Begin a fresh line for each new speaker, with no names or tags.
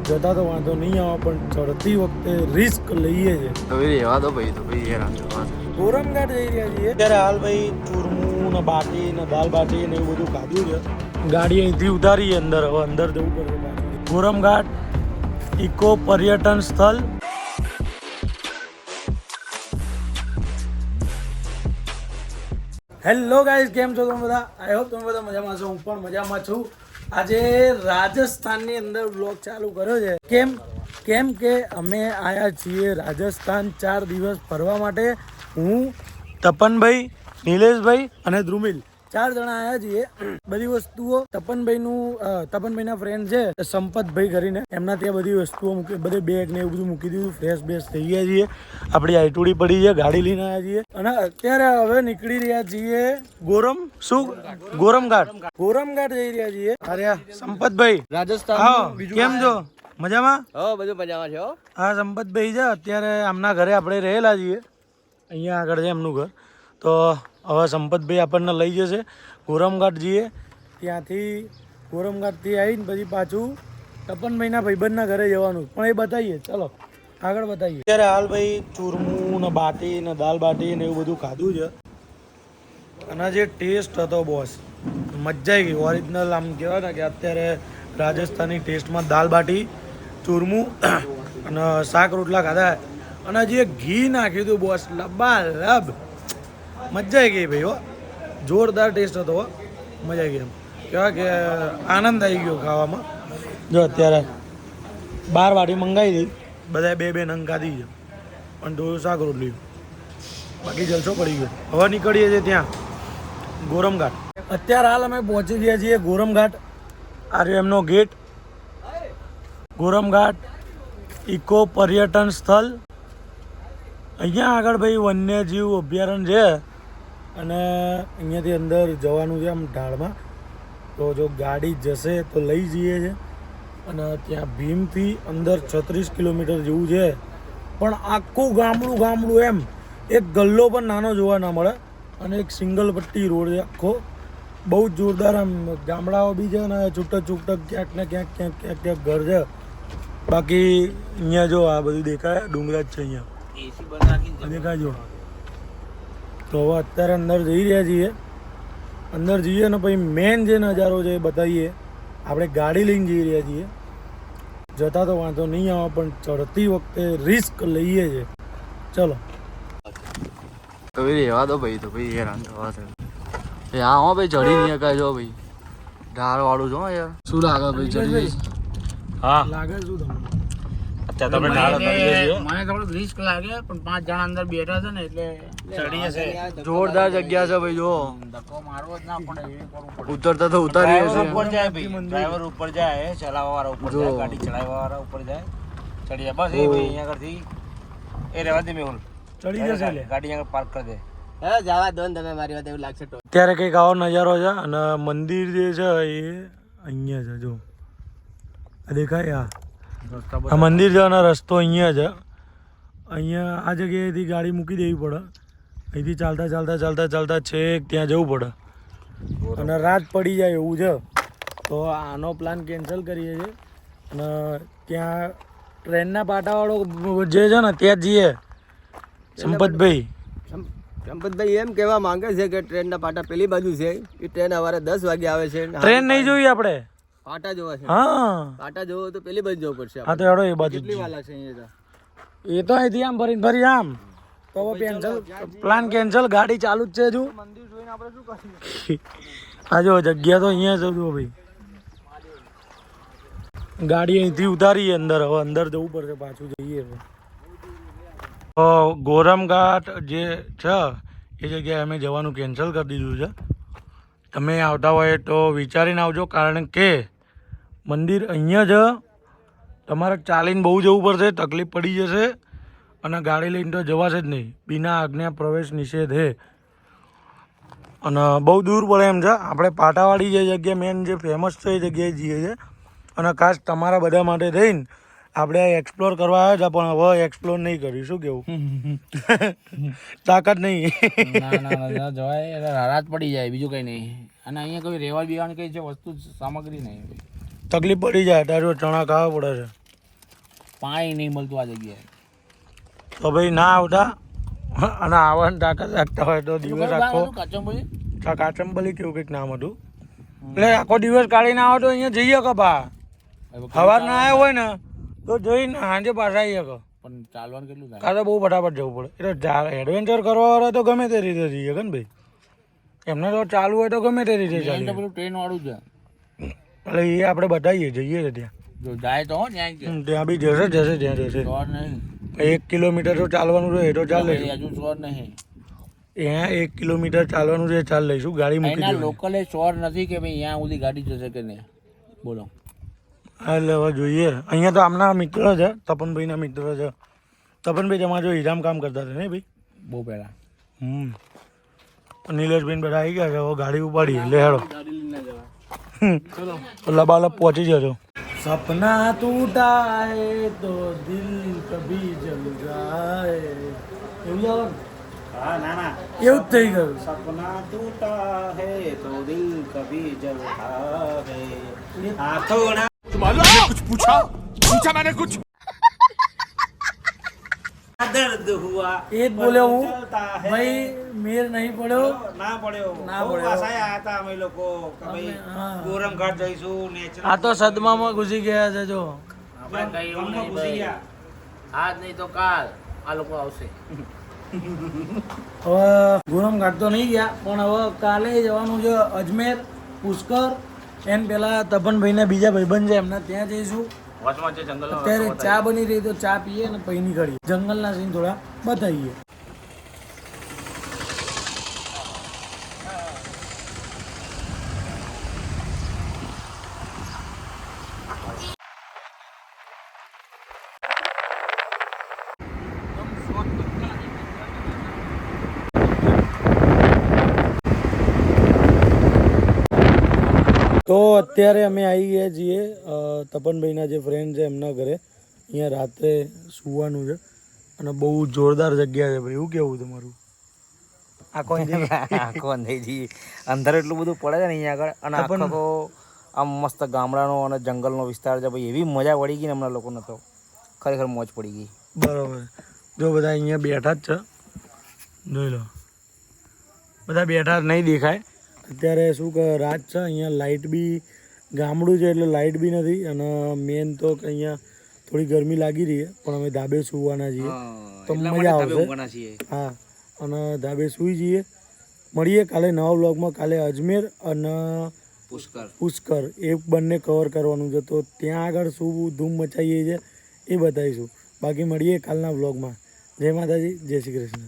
જતા તો વાંધો નહીં આવે પણ ચડતી વખતે રિસ્ક લઈએ છે.
તો રહેવા દો ભાઈ, તો ભાઈ હેરાન થવાનું.
ગોરમઘાટ જઈ રહ્યા છીએ ત્યારે હાલ ભાઈ ચૂરમું ને બાટી ને દાલ બાટી ને એવું બધું ખાધું છે. ગાડી અહીંથી ઉતારીએ અંદર, હવે અંદર જવું પડશે. ગોરમઘાટ ઇકો પર્યટન સ્થળ. હેલો ગાઈઝ, કેમ છો તમે બધા? આઈ હોપ તમે બધા મજામાં છો. હું પણ મજામાં છું. આજે રાજસ્થાનની અંદર વ્લોગ ચાલુ કર્યો છે. કેમ કે અમે આવ્યા છીએ રાજસ્થાન 4 દિવસ ફરવા માટે. હું, તપનભાઈ, નિલેશભાઈ અને ધ્રુમિલ 4 જણા આવ્યા છીએ. બધી વસ્તુઓ તપનભાઈના ફ્રેન્ડ છે સંપતભાઈ કરીને, એમના ત્યાં બધી વસ્તુઓ મૂકી, બધે બેગ ને એવું બધું મૂકી દીધું. ફ્રેશ બેસ થઈ ગયા છીએ. આપણી આઈટુડી પડી છે, ગાડી લઈને આવ્યા છીએ અને અત્યારે હવે નીકળી રહ્યા છીએ ગોરમઘાટ જઈ રહ્યા છીએ. અરે સંપતભાઈ, રાજસ્થાન કેમ છો? મજામાં?
બધું મજામાં છે.
હા, સંપતભાઈ છે. અત્યારે આમના ઘરે આપણે રહેલા છીએ. અહીંયા આગળ છે એમનું ઘર. તો હવે સંપતભાઈ આપણને લઈ જશે ગોરમઘાટ જઈએ. ત્યાંથી ગોરમઘાટથી આવીને પછી પાછું તપનભાઈના ભાઈબંધના ઘરે જવાનું, પણ એ બતાવીએ. ચલો આગળ બતાવીએ. અત્યારે હાલ ભાઈ ચૂરમું ને બાટી ને દાલ બાટી ને એવું બધું ખાધું છે અને જે ટેસ્ટ હતો બોસ, મજા આવી ગઈ. ઓરિજિનલ આમ કહેવાય ને કે અત્યારે રાજસ્થાની ટેસ્ટમાં દાલ બાટી, ચૂરમું અને શાક રોટલા ખાધા અને જે ઘી નાખ્યું હતું બોસ, લબાલબ મજા આવી ગઈ ભાઈ. હો, જોરદાર ટેસ્ટ હતો. મજા આવી ગઈ. એમ કહેવાય કે આનંદ આવી ગયો ખાવામાં. જો અત્યારે 12 વાટી મંગાવી હતી, બધાએ 2 નંગ ખાધી છે, પણ થોડું શાક રોટલી, બાકી જલસો પડી ગયો. હવે નીકળીએ છીએ ત્યાં ગોરમઘાટ. અત્યારે હાલ અમે પહોંચી ગયા છીએ ગોરમઘાટ. આ રહ્યો એમનો ગેટ. ગોરમઘાટ ઇકો પર્યટન સ્થળ. અહીંયા આગળ ભાઈ વન્યજીવ અભયારણ્ય છે અને અહીંયાથી અંદર જવાનું છે આમ ઢાળમાં. તો જો ગાડી જશે તો લઈ જઈએ છે. અને ત્યાં ભીમથી અંદર 36 કિલોમીટર જેવું છે, પણ આખું ગામડું એમ એક ગલ્લો પણ નાનો જોવા ના મળે અને એક સિંગલ પટ્ટી રોડ છે આખો. બહુ જ જોરદાર. આમ ગામડાઓ બી છે અને છૂટક ક્યાંક ને ક્યાંક ઘર છે. બાકી અહીંયા જો આ બધું દેખાય, ડુંગરા જ છે અહીંયા દેખાય જો. તો હવે અત્યારે અંદર જઈ રહ્યા છીએ. અંદર જઈએ ને પછી મેન જે નજારો છે એ બતાવીએ. આપણે ગાડી લઈને જઈ રહ્યા છીએ. જતા તો વાંધો નહીં આવે પણ ચડતી વખતે રિસ્ક લઈએ છે. ચલો
તો રહેવા દો ભાઈ, તો ભાઈ હેરાન થવા છે. હા હો ભાઈ, ચડી નહીં શકાય. જો ભાઈ ઢાળ વાળું છો યાર. શું લાગે ભાઈ, ચડી?
હા લાગે શું તમને?
મને થોડું રિસ્ક લાગે, પણ 5 જણા અંદર બેઠા છે ને એટલે ચડી જશે.
જોરદાર જગ્યા છે ભાઈ. જો
ધક્કો મારવો જ ના પડે, એ કરવું પડે.
ઉતરતા તો ઉતારી
ઉપર જાય ભાઈ, ડ્રાઈવર ઉપર જાય, ચલાવવા વાળા ઉપર જાય, ગાડી ચલાવવા વાળા ઉપર જાય, ચડી જાય. બસ એ ભાઈ અહીંયા આગળથી એ રહેવા દે. મેહુલ
ચડી જશે એટલે
ગાડી અહીંયા પાર્ક કરી દે.
અત્યારે કંઈક આવો નજારો છે અને મંદિર જે છે એ અહીંયા છે. જો આ દેખાય, આ મંદિર છે અને રસ્તો અહીંયા છે. અહીંયા આ જગ્યાએથી ગાડી મૂકી દેવી પડે. અહીંથી ચાલતા છેક ત્યાં જવું પડે અને રાત પડી જાય એવું છે. તો આનો પ્લાન કેન્સલ કરીએ છીએ અને ત્યાં ટ્રેનના પાટાવાળો જે છે ને ત્યાં જઈએ. સંપતભાઈ
એમ કહેવા માંગે છે કે ટ્રેનના પાટા પેલી બાજુ છે. એ ટ્રેન સવારે 10 વાગે આવે છે.
ટ્રેન નહીં જોઈ આપણે,
પાટા જોવા છે.
હા
પાટા જોવો તો પેલી બાજુ જવું પડશે.
હા તો હેડો એ બાજુ.
કેટલી વાર લાગશે અહીંયા?
એ તો અહીંથી આમ ફરી આમ. તો કેન્સલ, પ્લાન કેન્સલ. ગાડી ચાલુ જ છે હજુ.
મંદિર જોઈને આપણે શું કરીએ?
આ જો જગ્યા તો અહીંયા જ હતું ભાઈ. ગાડી અહીંથી ઉતારીએ અંદર. હવે અંદર જવું પડશે, પાછું જઈએ. તો ગોરમઘાટ જે છે એ જગ્યાએ અમે જવાનું કેન્સલ કરી દીધું છે. તમે આવતા હોય તો વિચારીને આવજો, કારણ કે મંદિર અહીંયા જ. તમારે ચાલીને બહુ જવું પડશે, તકલીફ પડી જશે અને ગાડી લઈને તો જવાશે જ નહીં. બિના આજ્ઞા પ્રવેશ નિષેધ હે અને બહુ દૂર પડે એમ છે. આપણે પાટાવાળી જે જગ્યા મેન જે ફેમસ છે એ જગ્યાએ જઈએ છીએ અને ખાસ તમારા બધા માટે થઈને આપણે એક્સપ્લોર કરવા આવ્યા હતા, પણ હવે એક્સપ્લોર નહીં કર્યું. શું કેવું? તાકાત નહીં.
ના જવાય, રાત પડી જાય, બીજું કઈ નહીં. અને અહીંયા કોઈ રહેવા બેવાની કઈ છે વસ્તુ સામગ્રી નહીં.
તકલીફ પડી જાય. તારે ચણા ખાવા પડે છે.
પાણી નહીં મળતું આ જગ્યાએ.
તો ભાઈ ના આવતા અને આવવાનું ટાટા રાખતા હોય તો દિવસ આખો કાચંબલી કેવું કંઈક નામ હતું એટલે આખો દિવસ કાઢીને આવો તો અહીંયા જઈએ કે બા સવાર ના આવ્યો હોય ને તો જઈને સાંજે પાછા આવીએ કે
પણ ચાલવાનું કેટલું થાય?
કાં તો બહુ ફટાફટ જવું પડે એટલે એડવેન્ચર કરવા વાળા તો ગમે તે રીતે જઈએ કે ને ભાઈ એમને તો ચાલુ હોય તો ગમે તે રીતે ચાલીએ
પેલું ટ્રેન વાળું છે
એટલે એ આપણે બતાવીએ જઈએ છે ત્યાં
જો જાય તો ત્યાં
ત્યાં બી જશે ત્યાં જશે
શોર નહીં
1 કિલોમીટર તો ચાલવાનું રહે તો ચાલે
હજુ શોર નહીં.
ત્યાં 1 કિલોમીટર ચાલવાનું છે ચાલ લઈશું ગાડી મૂકી
એના
દેવાની
લોકલે શોર નથી કે ભાઈ અહીંયા સુધી ગાડી જશે કે નહીં. બોલો
એટલે હવે જોઈએ અહીંયા તો આમના મિત્ર છે તપનભાઈના મિત્ર છે તપનભાઈ તમારે જો હીરામ કામ કરતા હતા ને ભાઈ
બહુ પહેલા
નીલેશભાઈ બધા આવી ગયા છે હવે ગાડી ઉપાડીએ લે હેડો લબાલબ પહોંચી જજો સપના ટૂટા હે તો દિલ કભી જલ જાય એવું જવાનું
હા ના ના
એવું જ થઈ ગયું
સપના ટૂટા હે તો દિલ કભી જલતા હે હાથોડા દર્દ હુઆ
એ જ બોલ્યો હું ભાઈ મેર નહીં પડ્યો
ના પડ્યો
ના
બહુ
પડ્યો.
આશાએ આયા હતા અમે લોકો કે ભાઈ
હા.
ગોરમ ઘાટ જઈશું નેચરલ
આ તો સદમામાં ઘૂસી ગયા છે જો
આપણે કઈ એવું નહીં ભાઈ આજ નહીં તો કાલ આ લોકો આવશે.
હવે ગુરમ ઘાટ તો નહીં ગયા પણ હવે કાલે જવાનું છે અજમેર પુષ્કર એમ પેલા તપનભાઈને બીજા ભાઈબંધ છે એમના ત્યાં જઈશું
વચમાં જે જંગલ
અત્યારે ચા બની રહી તો ચા પીએ અને પછી નીકળીએ જંગલના સીન થોડા બતાવીએ તો અત્યારે અમે આવી ગયા છીએ તપનભાઈના જે ફ્રેન્ડ છે એમના ઘરે અહીંયા રાત્રે સુવાનું છે અને બહુ જોરદાર જગ્યા છે ભાઈ એવું કેવું તમારું
આખો અંધેરી અંદર એટલું બધું પડે છે ને અહીંયા આગળ અને આખો આમ મસ્ત ગામડાનો અને જંગલનો વિસ્તાર છે ભાઈ એવી મજા પડી ગઈ ને હમણાં લોકોને તો ખરેખર મોજ પડી ગઈ.
બરાબર જો બધા અહીંયા બેઠા જ છે જોઈ લો બધા બેઠા જ નહીં દેખાય અત્યારે શું કે રાત છે અહીંયા લાઇટ બી ગામડું છે એટલે લાઇટ બી નથી અને મેન તો કે અહીંયા થોડી ગરમી લાગી રહી છે પણ અમે ધાબે સુવાના છીએ તો મજા આવશે હા અને ધાબે સૂઈ જઈએ મળીએ કાલે નવા વ્લોગમાં કાલે અજમેર અને પુષ્કર એ બંને કવર કરવાનું છે તો ત્યાં આગળ શું ધૂમ મચાવીએ છીએ એ બતાવીશું બાકી મળીએ કાલના વ્લોગમાં જય માતાજી જય શ્રી કૃષ્ણ.